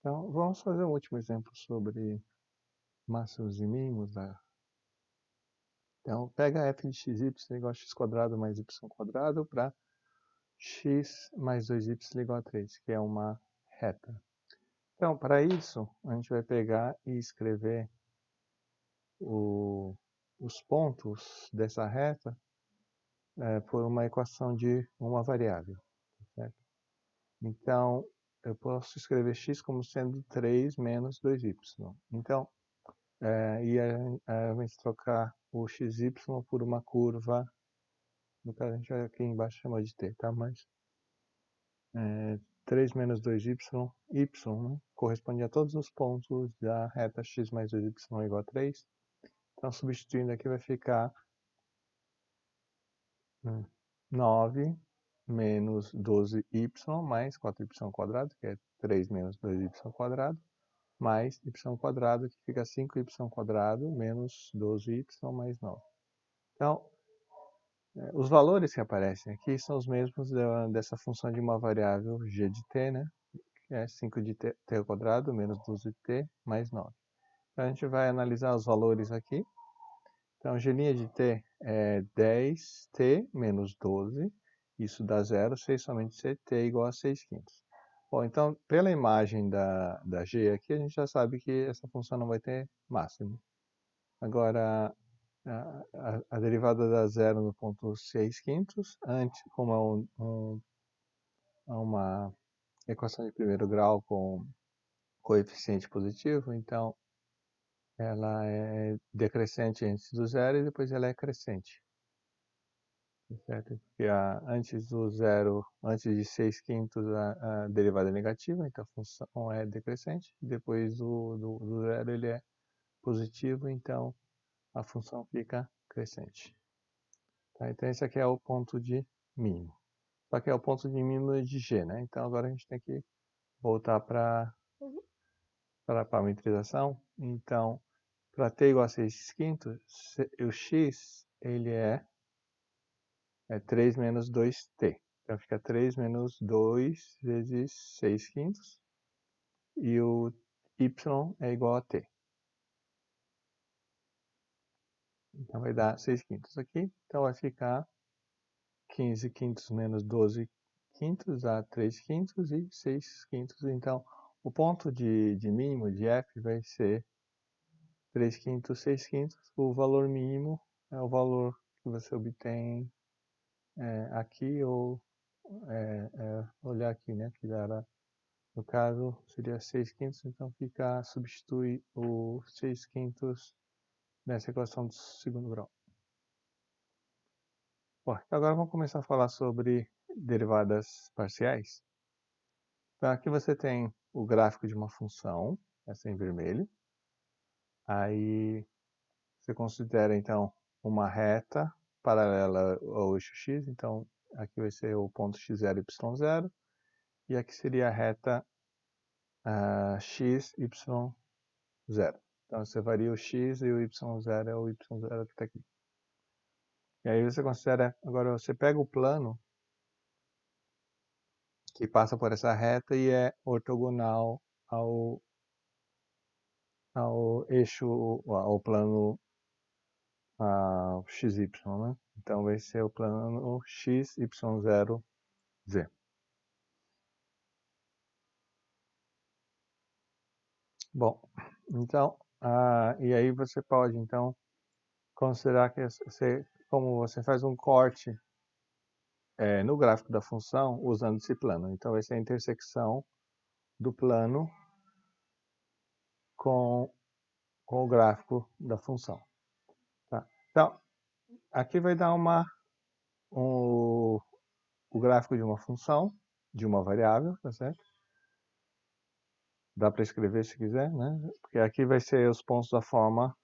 Então, vamos fazer um último exemplo sobre máximos e mínimos. Então, pega f de x igual a x quadrado mais y quadrado para x mais 2y igual a 3, que é uma reta. Então, para isso, a gente vai pegar e escrever os pontos dessa reta por uma equação de uma variável. Certo? Então, eu posso escrever x como sendo 3 menos 2y. Então, a gente trocar o xy por uma curva, no caso a gente vai aqui embaixo chamar de t, tá? Mas 3 menos 2y, né, corresponde a todos os pontos da reta x mais 2y igual a 3. Então, substituindo aqui vai ficar 9 menos 12y mais 4y quadrado, que é 3 menos 2y quadrado, mais y quadrado, que fica 5y quadrado menos 12y mais 9. Então, os valores que aparecem aqui são os mesmos dessa função de uma variável g de t, né? Que é 5 de t ao quadrado menos 12 de t mais 9. Então, a gente vai analisar os valores aqui. Então, g' de t é 10t menos 12. Isso dá 0, 6 somente c, t igual a 6 quintos. Bom, então, pela imagem da g aqui, a gente já sabe que essa função não vai ter máximo. Agora, a derivada dá 0 no ponto 6 quintos. Antes, como é uma equação de primeiro grau com coeficiente positivo, então ela é decrescente antes do zero e depois ela é crescente. Certo? Porque antes do zero, antes de 6 quintos, a derivada é negativa, então a função é decrescente. Depois do zero ele é positivo, então a função fica crescente. Tá? Então esse aqui é o ponto de mínimo. Só que é o ponto de mínimo de g, né? Então agora a gente tem que voltar para a parametrização. Então, para t igual a 6 quintos, o x ele é 3 menos 2t. Então fica 3 menos 2 vezes 6 quintos. E o y é igual a t. Então vai dar 6 quintos aqui. Então vai ficar 15 quintos menos 12 quintos dá 3 quintos e 6 quintos. Então o ponto de mínimo de f vai ser 3 quintos, 6 quintos. O valor mínimo é o valor que você obtém aqui ou olhar aqui, né? Que dará, no caso, seria 6 quintos, então substitui o 6 quintos nessa equação do segundo grau. Bom, então agora vamos começar a falar sobre derivadas parciais. Então aqui você tem o gráfico de uma função, essa em vermelho. Aí você considera então uma reta paralela ao eixo x, então aqui vai ser o ponto x0, y0, e aqui seria a reta x, y0. Então você varia o x e o y0 é o y0 que está aqui. E aí você considera, agora você pega o plano que passa por essa reta e é ortogonal ao eixo, ao plano XY, né? Então vai ser o plano XY0Z. Bom, então, e aí você pode, então, considerar que como você faz um corte no gráfico da função usando esse plano. Então vai ser a intersecção do plano com o gráfico da função. Tá? Então, aqui vai dar o gráfico de uma função, de uma variável, tá certo? Dá para escrever se quiser, né? Porque aqui vai ser os pontos da forma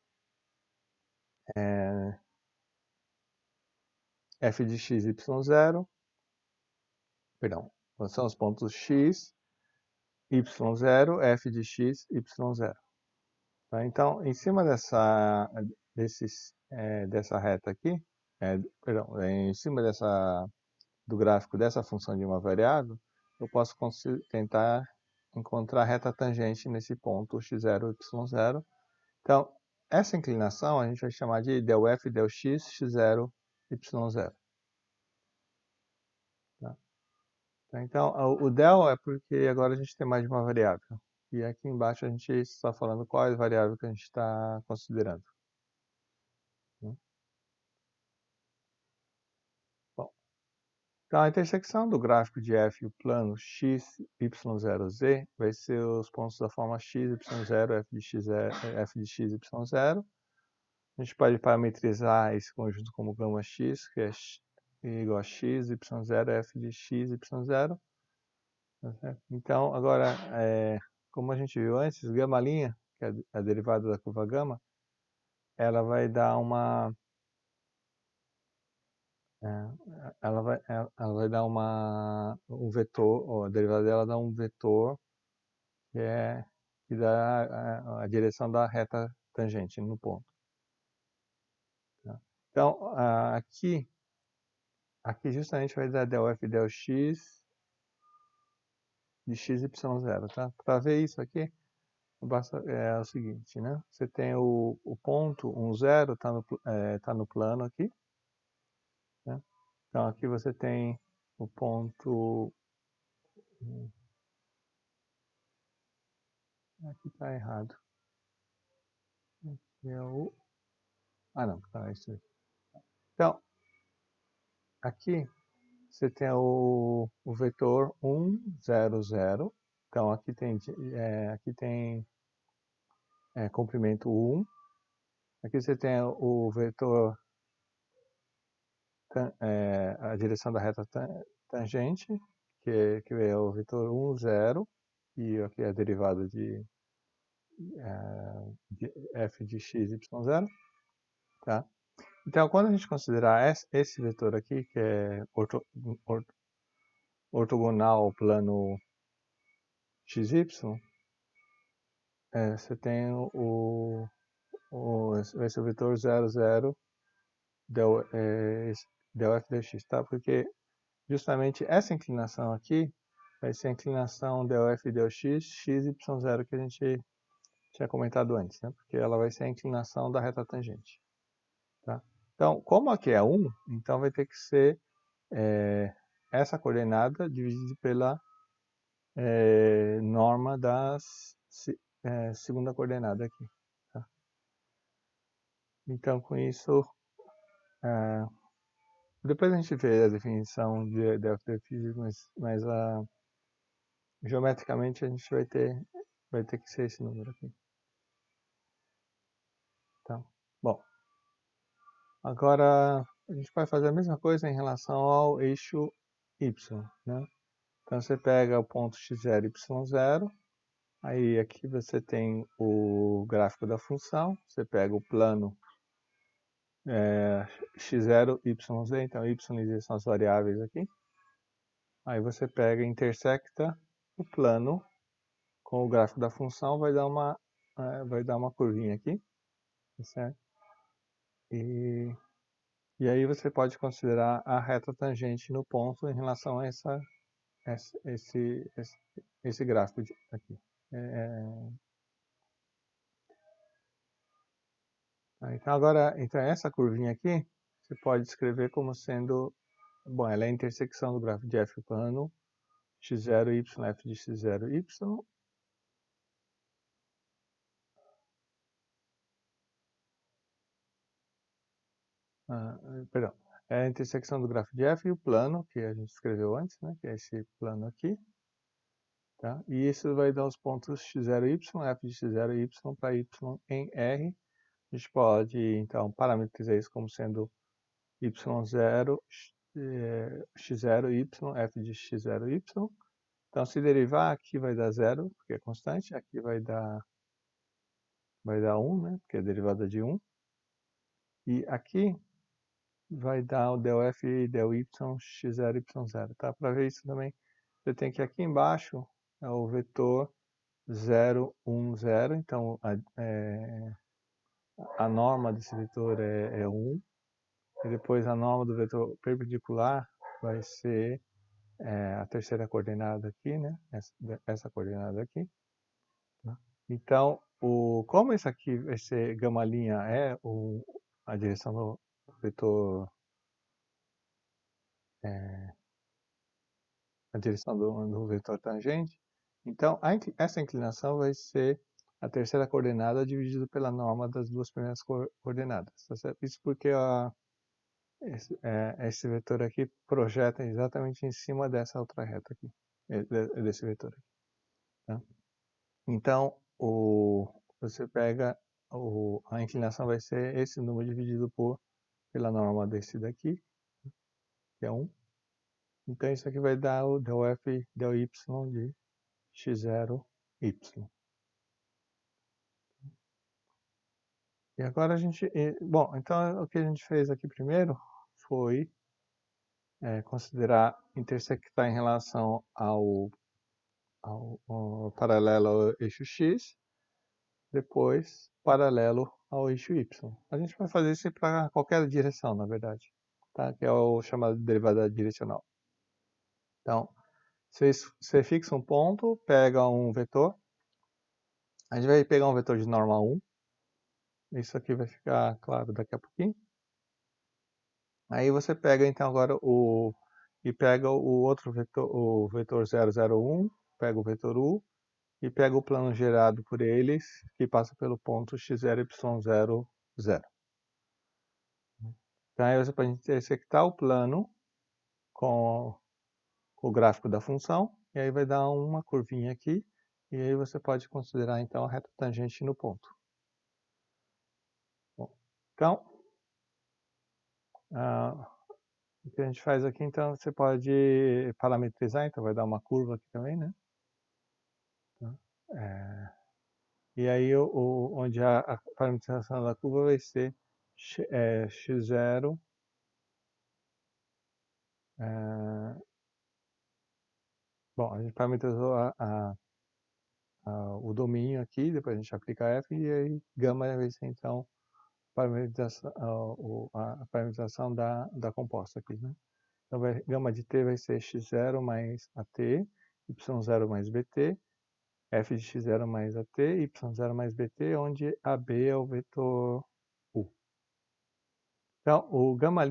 f de x, y0. Perdão, são os pontos x, y0, f de x, y0. Tá? Então, em cima dessa reta aqui, perdão, em cima do gráfico dessa função de uma variável, eu posso tentar encontrar a reta tangente nesse ponto x0, y0. Então, essa inclinação a gente vai chamar de del f, del x, x0, y0. Tá? Então, o del é porque agora a gente tem mais de uma variável. E aqui embaixo a gente está falando qual é a variável que a gente está considerando. Bom, então a intersecção do gráfico de f e o plano x, y0, z vai ser os pontos da forma x, y0, f de x, y0. A gente pode parametrizar esse conjunto como gama x, que é igual a x, y0, f de x, y0. Tá certo? Então, agora, como a gente viu antes, gama', que é a derivada da curva gama, ela vai dar um vetor, a derivada dela dá um vetor que dá a direção da reta tangente no ponto. Tá? Então, aqui justamente vai dar del f del x de x, y0, tá? Para ver isso aqui, é o seguinte, né? Você tem o ponto 1, 0, tá no plano aqui, né? Então, aqui você tem o ponto... Aqui está errado. Aqui é o... Ah, não, tá, isso aí. Então, aqui você tem o vetor 1, 0, 0. Então, aqui tem comprimento 1. Aqui você tem o vetor, a direção da reta tangente, que é o vetor 1, 0. E aqui é a derivada de f de x, y0. Tá? Então, quando a gente considerar esse vetor aqui, que é ortogonal ao plano xy, você tem esse vetor 0, 0 del f del x, tá? Porque justamente essa inclinação aqui vai ser a inclinação del f del x, x, y0 que a gente tinha comentado antes, né? Porque ela vai ser a inclinação da reta tangente. Tá? Então, como aqui é 1, então vai ter que ser essa coordenada dividida pela norma da segunda coordenada aqui. Tá? Então, com isso, depois a gente vê a definição de f, mas geometricamente a gente vai ter que ser esse número aqui. Tá? Bom, agora a gente vai fazer a mesma coisa em relação ao eixo y, né? Então você pega o ponto x0, y0, aí aqui você tem o gráfico da função, você pega o plano x0, yz, então y e z são as variáveis aqui. Aí você pega e intersecta o plano com o gráfico da função, vai dar uma curvinha aqui, certo? E aí você pode considerar a reta tangente no ponto em relação a esse gráfico aqui. Então essa curvinha aqui, você pode escrever como sendo, bom, ela é a intersecção do gráfico de f plano x0, y, f de x0, y. Perdão, é a intersecção do gráfico de f e o plano, que a gente escreveu antes, né, que é esse plano aqui. Tá? E isso vai dar os pontos x0, y, f de x0, y para y em R. A gente pode, então, parametrizar isso como sendo y0, x0, y, f de x0, y. Então, se derivar, aqui vai dar 0, porque é constante. Aqui vai dar 1, né, porque é derivada de 1. E aqui vai dar o del f e del y, x0, y0. Tá? Para ver isso também, você tem que aqui embaixo é o vetor 0, 1, 0. Então, a norma desse vetor é 1. E depois a norma do vetor perpendicular vai ser a terceira coordenada aqui, né? Essa coordenada aqui. Tá? Então, como isso aqui vai ser gama linha a direção do vetor, a direção do vetor tangente, então essa inclinação vai ser a terceira coordenada dividida pela norma das duas primeiras coordenadas. Tá certo? Isso porque esse vetor aqui projeta exatamente em cima dessa outra reta aqui, desse vetor aqui. Tá? Então, você pega, a inclinação vai ser esse número dividido pela norma desse daqui, que é 1. Então, isso aqui vai dar o del f del y de x0, y. E agora a gente... Bom, então o que a gente fez aqui primeiro foi considerar intersectar em relação ao paralelo ao eixo x, depois paralelo ao eixo y. A gente vai fazer isso para qualquer direção, na verdade, tá? Que é o chamado de derivada direcional. Então, você fixa um ponto, pega um vetor, a gente vai pegar um vetor de norma 1, isso aqui vai ficar claro daqui a pouquinho. Aí você pega então agora e pega o outro vetor, o vetor 001, pega o vetor u, e pega o plano gerado por eles, que passa pelo ponto x0, y0, 0. Então aí você pode intersectar o plano com o gráfico da função, e aí vai dar uma curvinha aqui, e aí você pode considerar então a reta tangente no ponto. Bom, então, o que a gente faz aqui, então, você pode parametrizar, então vai dar uma curva aqui também, né? E aí, onde a parametrização da curva vai ser x0, bom, a gente parametrizou o domínio aqui, depois a gente aplica f, e aí gama vai ser, então, a parametrização da composta aqui, né? Então, gama de t vai ser x0 mais at, y0 mais bt, f de x0 mais at, y0 mais bt, onde AB é o vetor u. Então, o gama'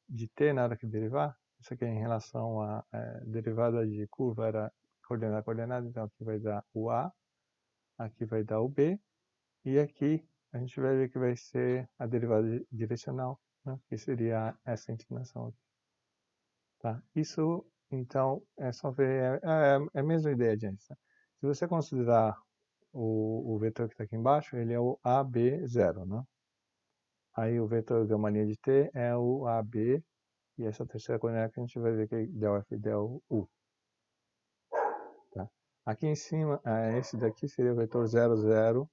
de t na hora que derivar, isso aqui é em relação à derivada de curva, era coordenada a coordenada, então aqui vai dar o a, aqui vai dar o b, e aqui a gente vai ver que vai ser a derivada direcional, né, que seria essa inclinação aqui. Tá? Isso, então, é só ver, é a mesma ideia de antes. Né? Se você considerar o vetor que está aqui embaixo, ele é o AB0, né? Aí o vetor gama' de t é o AB, e essa terceira coordenada que a gente vai ver que é del f del u. Tá? Aqui em cima, esse daqui seria o vetor 00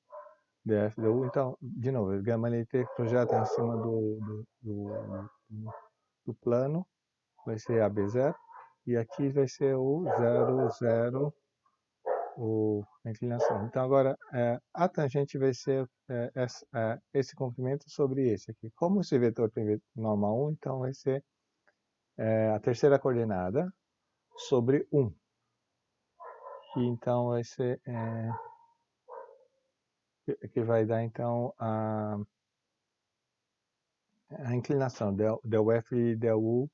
df del u. Então, de novo, gama' de t projeta em cima do plano, vai ser AB0, e aqui vai ser o 00, a inclinação. Então, agora, a tangente vai ser esse comprimento sobre esse aqui. Como esse vetor tem norma 1, então vai ser a terceira coordenada sobre 1. Que então vai ser, que vai dar então a inclinação del f e del u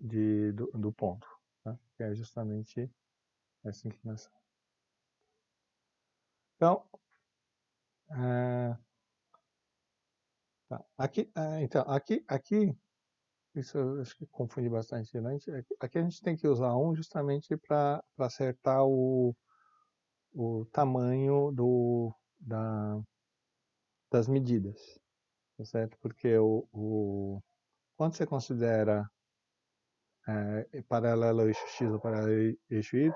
do ponto, tá? Que é justamente essa inclinação. Então, tá. Aqui, isso eu acho que confunde bastante, né? Aqui a gente tem que usar 1 justamente para acertar o tamanho das medidas, tá certo? Porque quando você considera paralelo ao eixo x ou paralelo ao eixo y,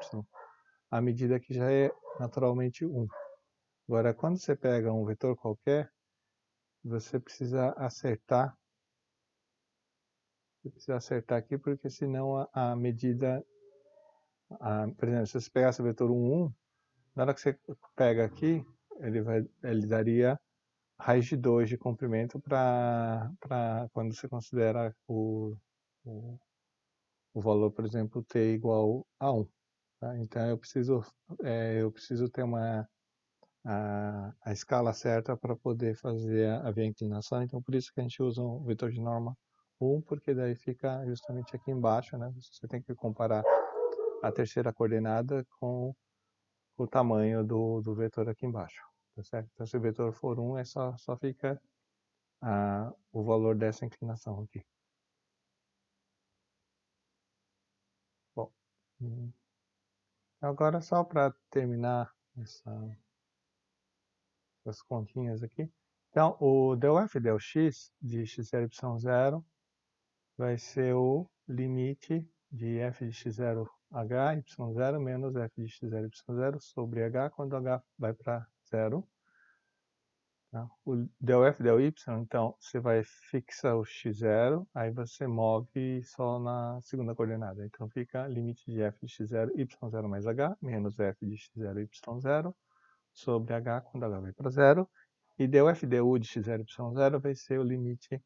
a medida aqui já é naturalmente 1. Agora, quando você pega um vetor qualquer, você precisa acertar. Você precisa acertar aqui, porque senão a medida... por exemplo, se você pegasse o vetor 1, 1, na hora que você pega aqui, ele daria raiz de 2 de comprimento para quando você considera o valor, por exemplo, t igual a 1. Tá? Então, eu preciso ter a escala certa para poder fazer ver a inclinação. Então, por isso que a gente usa um vetor de norma 1, porque daí fica justamente aqui embaixo, né? Você tem que comparar a terceira coordenada com o tamanho do vetor aqui embaixo. Tá certo? Então, se o vetor for 1, só fica o valor dessa inclinação aqui. Bom, agora só para terminar essas continhas aqui. Então, o del(f) del x de x0, y0 vai ser o limite de f de x0 h, y0 menos f de x0, y0 sobre h quando h vai para 0. Tá? O del(f) del y, então, você vai fixar o x0, aí você move só na segunda coordenada. Então, fica limite de f de x0, y0 mais h, menos f de x0, y0, sobre h quando h vai para 0. E del(f) du de x0, y0 vai ser o limite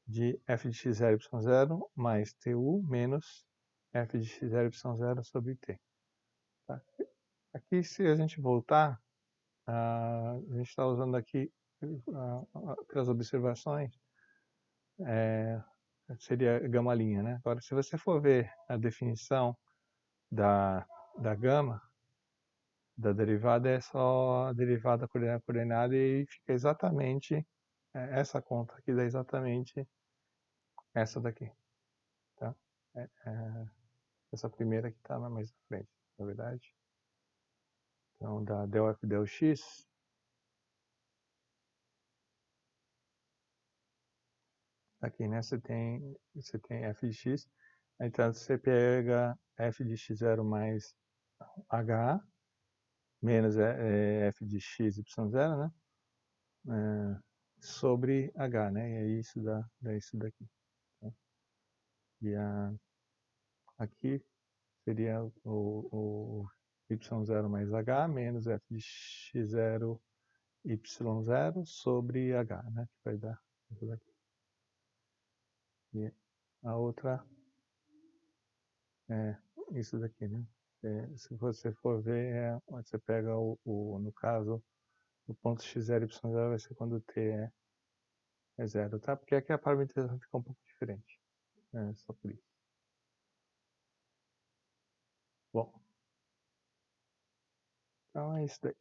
de f de x0, y0 mais tu menos f de x0, y0 sobre t. Tá? Aqui, se a gente voltar, a gente está usando aqui aquelas observações, seria gama-linha, né? Agora, se você for ver a definição da gama, da derivada, é só a derivada coordenada e fica exatamente, essa conta aqui dá exatamente essa daqui, tá? Essa primeira que está mais à frente, na verdade. Então, da del(f) del x, aqui, né, você tem f de x, então você pega f de x0 mais h, menos f de x, y0, né, sobre h, né, e aí isso dá isso daqui. Tá? E aqui seria o y0 mais h, menos f de x0, y0 sobre h, né, que vai dar isso daqui. E a outra é isso daqui, né? Se você for ver, você pega no caso, o ponto x0, y0 vai ser quando t é 0, tá? Porque aqui a parametrização fica um pouco diferente. Só por isso. Bom, então é isso daí.